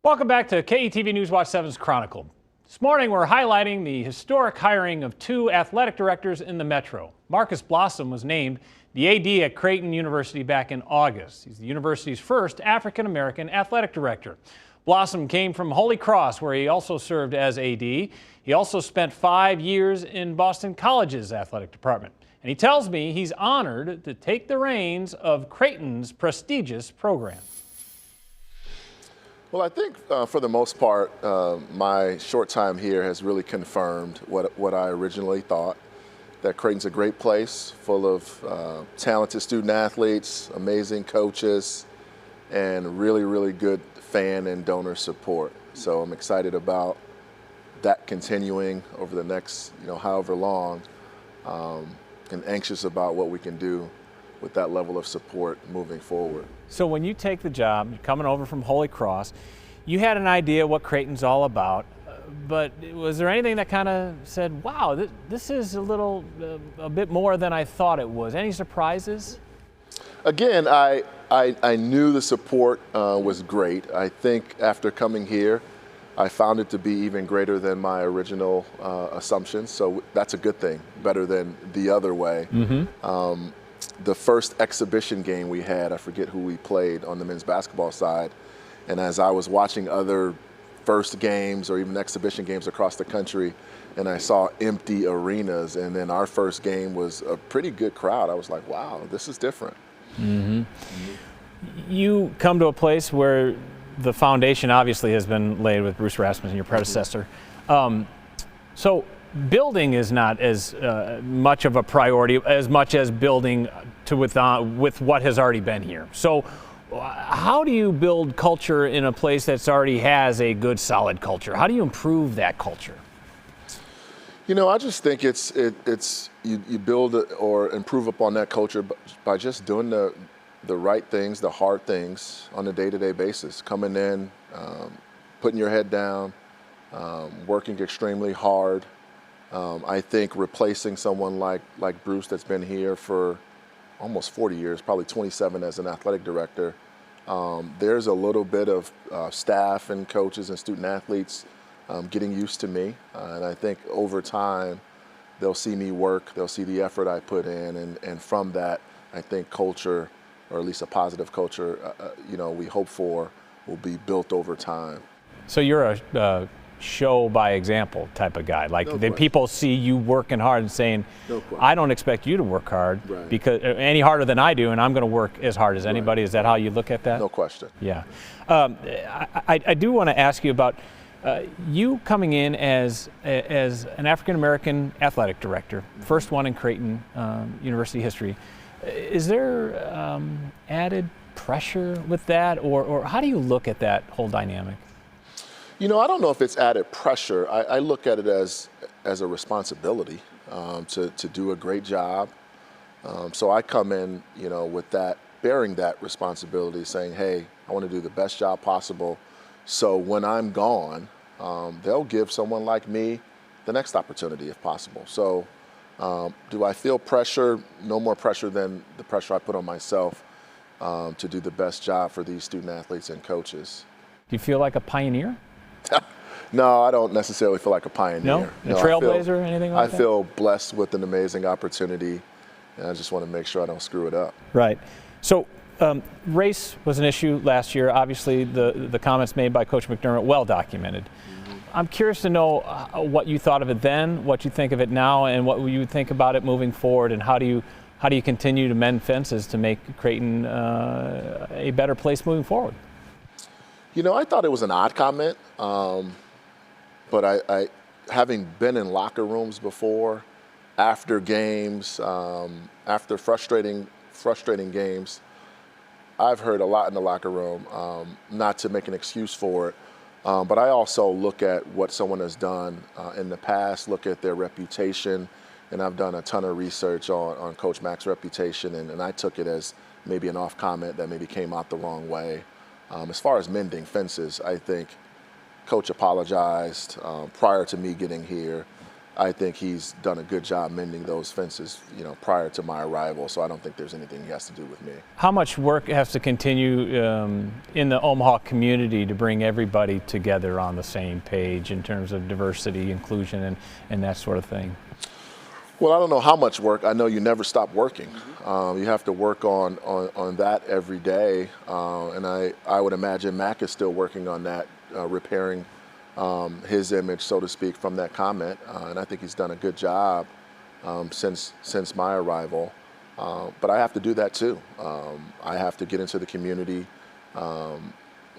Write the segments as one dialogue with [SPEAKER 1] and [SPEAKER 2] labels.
[SPEAKER 1] Welcome back to KETV News Watch 7's Chronicle. This morning we're highlighting the historic hiring of two athletic directors in the Metro. Marcus Blossom was named the AD at Creighton University back in August. He's the university's first African-American athletic director. Blossom came from Holy Cross, where he also served as AD. He also spent 5 years in Boston College's athletic department. And he tells me he's honored to take the reins of Creighton's prestigious program.
[SPEAKER 2] Well, I think for the most part, my short time here has really confirmed what I originally thought, that Creighton's a great place full of talented student athletes, amazing coaches, and really, really good fan and donor support. So I'm excited about that continuing over the next, however long, and anxious about what we can do with that level of support moving forward.
[SPEAKER 1] So when you take the job, you're coming over from Holy Cross, you had an idea what Creighton's all about, but was there anything that kind of said, wow, this is a bit more than I thought it was? Any surprises?
[SPEAKER 2] Again, I knew the support was great. I think after coming here, I found it to be even greater than my original assumptions, so that's a good thing, better than the other way. Mm-hmm. The first exhibition game we had, I forget who we played on the men's basketball side, and as I was watching other first games or even exhibition games across the country, and I saw empty arenas, and then our first game was a pretty good crowd, I was like, wow, this is different. Mm-hmm.
[SPEAKER 1] You come to a place where the foundation obviously has been laid with Bruce Rasmussen, your predecessor. So building is not as much of a priority as much as building with what has already been here. So how do you build culture in a place that's already has a good, solid culture? How do you improve that culture?
[SPEAKER 2] I just think you build or improve upon that culture by just doing the right things, the hard things on a day-to-day basis. Coming in, putting your head down, working extremely hard. I think replacing someone like Bruce that's been here for almost 40 years, probably 27 as an athletic director, there's a little bit of staff and coaches and student athletes getting used to me. And I think over time, they'll see me work, they'll see the effort I put in, and from that, I think culture, or at least a positive culture, we hope for, will be built over time.
[SPEAKER 1] So you're a show by example type of guy. Like the people see you working hard and saying, I don't expect you to work hard because any harder than I do, and I'm going to work as hard as anybody. Is that how you look at that?
[SPEAKER 2] No question.
[SPEAKER 1] Yeah. I do want to ask you about you coming in as an African-American athletic director, first one in Creighton University history. Is there added pressure with that, or how do you look at that whole dynamic?
[SPEAKER 2] I don't know if it's added pressure. I look at it as a responsibility to do a great job. So I come in, with that, bearing that responsibility, saying, hey, I want to do the best job possible. So when I'm gone, they'll give someone like me the next opportunity if possible. So do I feel pressure? No more pressure than the pressure I put on myself to do the best job for these student athletes and coaches.
[SPEAKER 1] Do you feel like a pioneer?
[SPEAKER 2] No, I don't necessarily feel like a pioneer.
[SPEAKER 1] No? A trailblazer or anything like that?
[SPEAKER 2] I feel blessed with an amazing opportunity, and I just want to make sure I don't screw it up.
[SPEAKER 1] Right. So race was an issue last year. Obviously, the comments made by Coach McDermott, well documented. Mm-hmm. I'm curious to know what you thought of it then, what you think of it now, and what you think about it moving forward, and how do you continue to mend fences to make Creighton a better place moving forward?
[SPEAKER 2] I thought it was an odd comment, but I having been in locker rooms before, after games, after frustrating games, I've heard a lot in the locker room, not to make an excuse for it, but I also look at what someone has done in the past, look at their reputation, and I've done a ton of research on Coach Mack's reputation, and I took it as maybe an off comment that maybe came out the wrong way. As far as mending fences, I think Coach apologized prior to me getting here. I think he's done a good job mending those fences, prior to my arrival. So I don't think there's anything he has to do with me.
[SPEAKER 1] How much work has to continue in the Omaha community to bring everybody together on the same page in terms of diversity, inclusion, and that sort of thing?
[SPEAKER 2] Well, I don't know how much work. I know you never stop working. You have to work on that every day. And I would imagine Mac is still working on that, repairing his image, so to speak, from that comment. And I think he's done a good job since my arrival. But I have to do that too. I have to get into the community.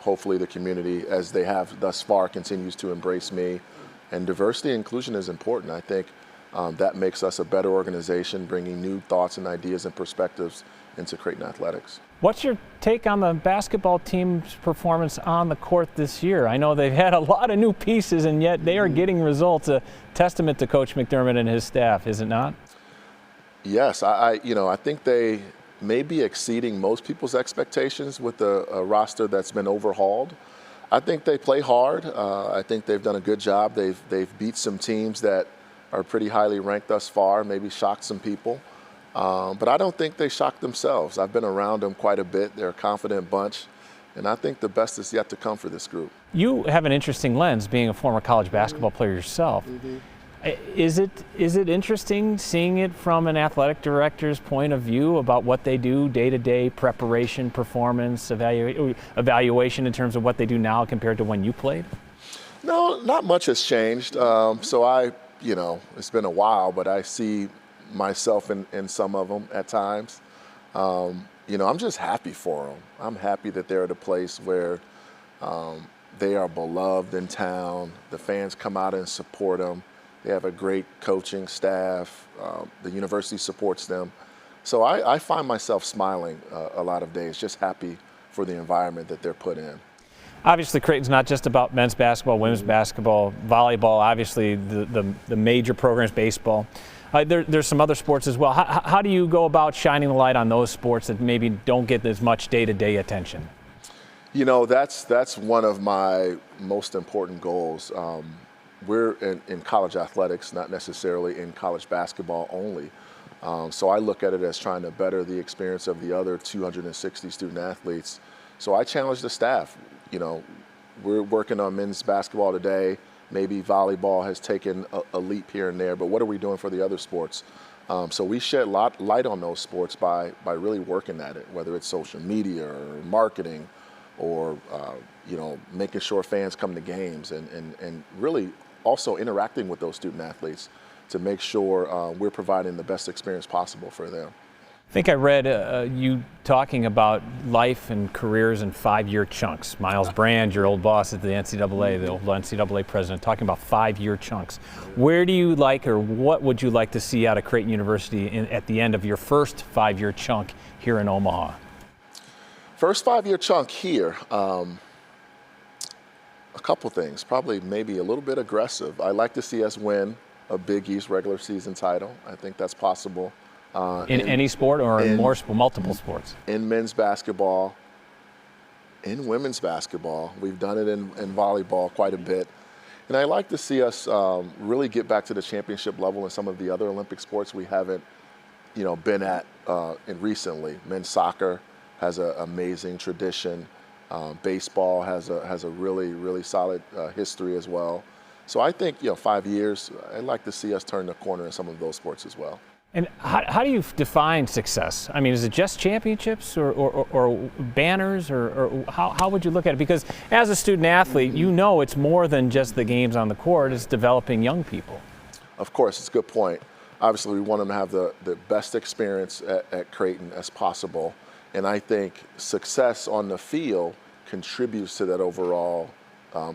[SPEAKER 2] Hopefully the community, as they have thus far, continues to embrace me. And diversity and inclusion is important. I think that makes us a better organization, bringing new thoughts and ideas and perspectives into Creighton athletics.
[SPEAKER 1] What's your take on the basketball team's performance on the court this year? I know they've had a lot of new pieces, and yet they are getting results. A testament to Coach McDermott and his staff, is it not?
[SPEAKER 2] Yes, I think they may be exceeding most people's expectations with a roster that's been overhauled. I think they play hard. I think they've done a good job. They've beat some teams that are pretty highly ranked thus far, maybe shocked some people. But I don't think they shocked themselves. I've been around them quite a bit. They're a confident bunch. And I think the best is yet to come for this group.
[SPEAKER 1] You have an interesting lens, being a former college basketball player yourself. Is it interesting seeing it from an athletic director's point of view about what they do day-to-day, preparation, performance, evaluation in terms of what they do now compared to when you played?
[SPEAKER 2] No, not much has changed. It's been a while, but I see myself in some of them at times. I'm just happy for them. I'm happy that they're at a place where they are beloved in town. The fans come out and support them. They have a great coaching staff. The university supports them. So I find myself smiling a lot of days, just happy for the environment that they're put in.
[SPEAKER 1] Obviously, Creighton's not just about men's basketball, women's basketball, volleyball, obviously the major programs, baseball. There's some other sports as well. How do you go about shining the light on those sports that maybe don't get as much day-to-day attention?
[SPEAKER 2] That's one of my most important goals. We're in college athletics, not necessarily in college basketball only. So I look at it as trying to better the experience of the other 260 student athletes. So I challenge the staff. We're working on men's basketball today. Maybe volleyball has taken a leap here and there, but what are we doing for the other sports? So we shed light on those sports by really working at it, whether it's social media or marketing or making sure fans come to games and really also interacting with those student athletes to make sure we're providing the best experience possible for them.
[SPEAKER 1] I think I read you talking about life and careers in 5-year chunks. Miles Brand, your old boss at the NCAA, the old NCAA president, talking about 5-year chunks. Where do you like, or what would you like to see out of Creighton University at the end of your first 5-year chunk here in Omaha?
[SPEAKER 2] First 5-year chunk here, a couple things. Probably maybe a little bit aggressive. I'd like to see us win a Big East regular season title. I think that's possible.
[SPEAKER 1] In any sport or in multiple sports?
[SPEAKER 2] In men's basketball, in women's basketball. We've done it in volleyball quite a bit. And I'd like to see us really get back to the championship level in some of the other Olympic sports we haven't been at recently. Men's soccer has an amazing tradition. Baseball has a really, really solid history as well. So I think 5 years, I'd like to see us turn the corner in some of those sports as well.
[SPEAKER 1] And how do you define success? I mean, is it just championships or banners, or how would you look at it? Because as a student athlete, it's more than just the games on the court. It's developing young people.
[SPEAKER 2] Of course, it's a good point. Obviously, we want them to have the best experience at Creighton as possible. And I think success on the field contributes to that overall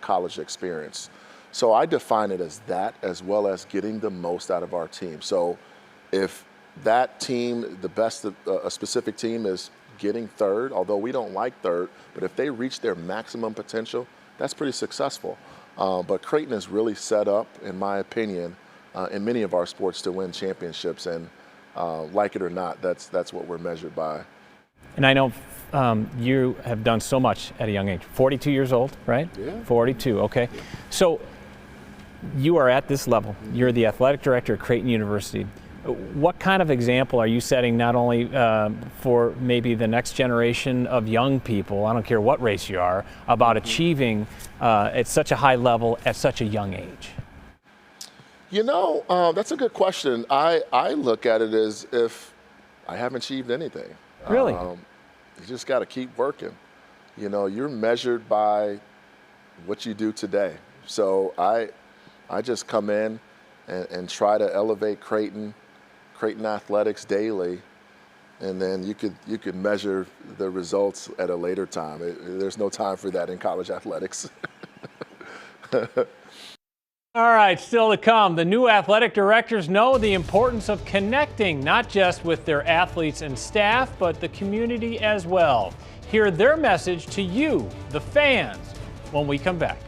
[SPEAKER 2] college experience. So I define it as that, as well as getting the most out of our team. So if that team, the best of a specific team is getting third, although we don't like third, but if they reach their maximum potential, that's pretty successful. But Creighton is really set up, in my opinion, in many of our sports to win championships. And like it or not, that's what we're measured by.
[SPEAKER 1] And I know you have done so much at a young age. 42 years old, right?
[SPEAKER 2] Yeah.
[SPEAKER 1] 42, okay. So You are at this level. You're the athletic director at Creighton University. What kind of example are you setting not only for maybe the next generation of young people, I don't care what race you are, about achieving at such a high level at such a young age?
[SPEAKER 2] You know, that's a good question. I look at it as if I haven't achieved anything.
[SPEAKER 1] Really?
[SPEAKER 2] You just got to keep working. You know, you're measured by what you do today. So I just come in and try to elevate Creighton athletics daily, and then you could measure the results at a later time. There's no time for that in college athletics.
[SPEAKER 1] All right, still to come. The new athletic directors know the importance of connecting not just with their athletes and staff, but the community as well. Hear their message to you, the fans, when we come back.